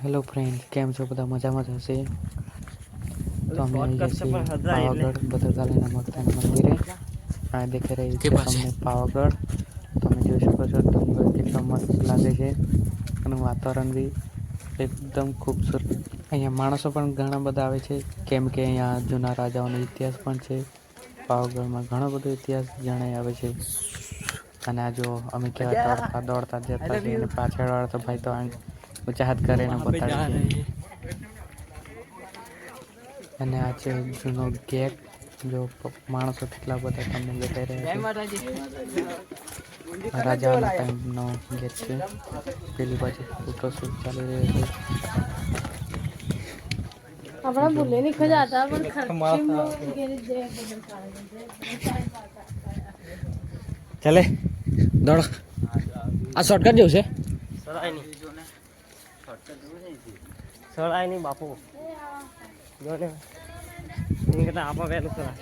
Hello friend, કેમ છો? બધા મજામાં જ હશે. તો અમે આવી ગયા છીએ પાવાગઢ ભદ્રકાલીના માતાના મંદિરે. આ દેખાઈ રહ્યું છે તમને પાવાગઢ. તમે જોઈ શકો છો ડુંગર કેટલો મસ્ત લાગે છે અને વાતાવરણ બી એકદમ ખૂબસૂરત. અહીંયા માણસો પણ ઘણા બધા આવે છે કેમ કે અહીંયા જૂના રાજાઓનો ઇતિહાસ પણ છે. પાવાગઢમાં ઘણો બધો ઇતિહાસ જણાઈ આવે છે. અને આ જો અમે કેવા દોડતા જતા છીએ અને પાછળ વાળા તો ભાઈ તો ઊંચા હાથ કરીને બતાવે છે. અને આ છે જૂનો ગેટ. જો માણસો કેટલા બધા તમને દેખાઈ રહ્યા છે. રાજાઓના ટાઈમનો ગેટ છે. પેલી બાજુ ફોટોશૂટ ચાલી રહ્યો છે. આપણા ભૂલે નહીં ખજાતા પણ ચાલે દોડ. આ શોર્ટકટ જેવું છે. સળાય નહીં બાપુ જો ને એની કરતા આપા વહેલું સળાય.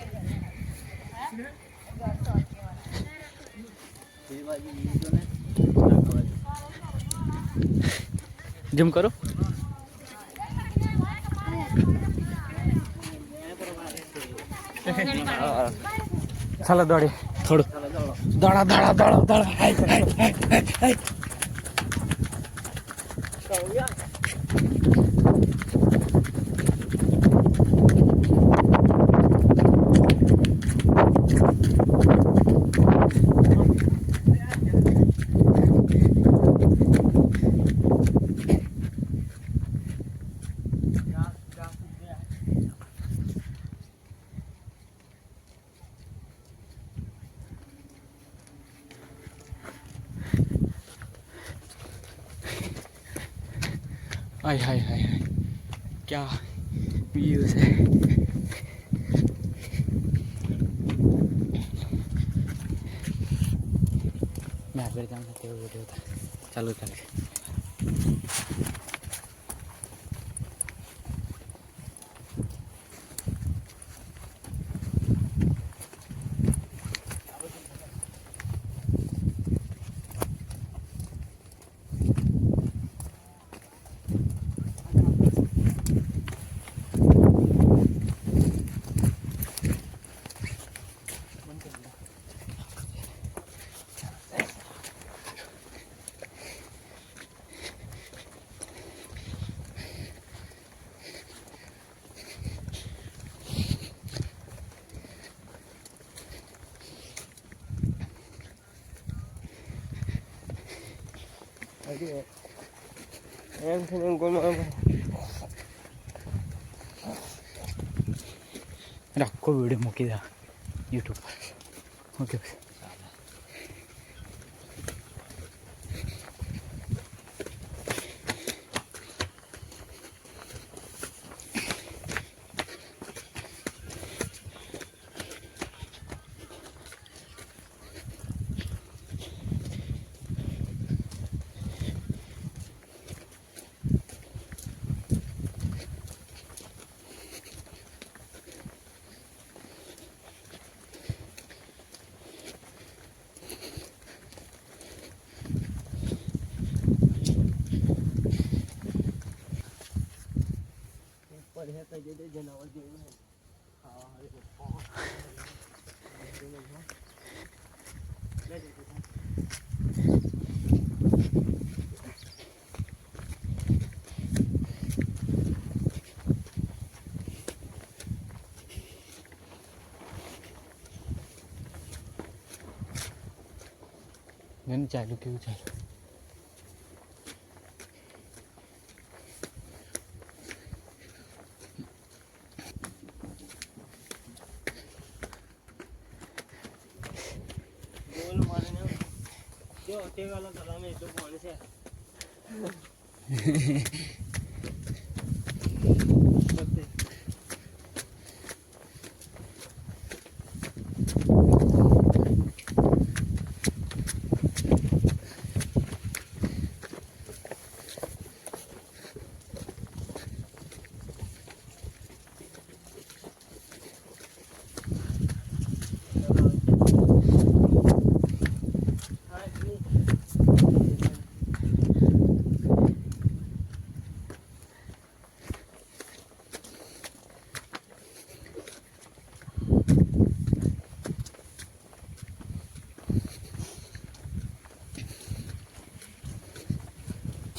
ઝૂમ કરો. ચાલો દોડી થોડું દોડા દોડા દોડા દોડા. हाय हाय हाय हाय क्या व्यूज है. मैं આગળ જાઉં તો કેવો વિડીયો था ચાલુ ચાલે. એમ છે ને ગોળમાં આખો વિડીયો મૂકી દે યુટ્યુબ પર. ઓકે જનાવર જેવું ચાલુ કેવું ચાલુ. તે વાળો તમે એટલું પાણી છે.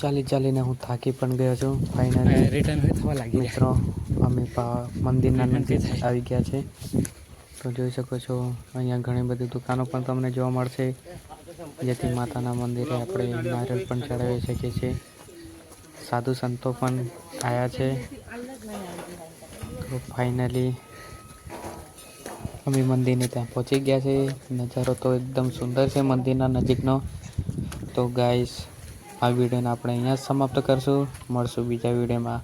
ચાલીને હું થાકી પણ ગયો છું. ફાઇનલી રિટર્ન થવા લાગી મિત્રો અમે મંદિરના નજીક આવી ગયા છે. તો જોઈ શકો છો અહીંયા ઘણી બધી દુકાનો પણ તમને જોવા મળશે, જેથી માતાના મંદિરે આપણે નારિયેળ પણ ચડાવી શકીએ છીએ. સાધુ સંતો પણ આવ્યા છે. તો ફાઇનલી અમે મંદિરને ત્યાં પહોંચી ગયા છે. નજારો તો એકદમ સુંદર છે મંદિરના નજીકનો. તો ગાઈસ, આ વિડીયોને આપણે અહીંયા જ સમાપ્ત કરશું. મળશું બીજા વિડીયોમાં.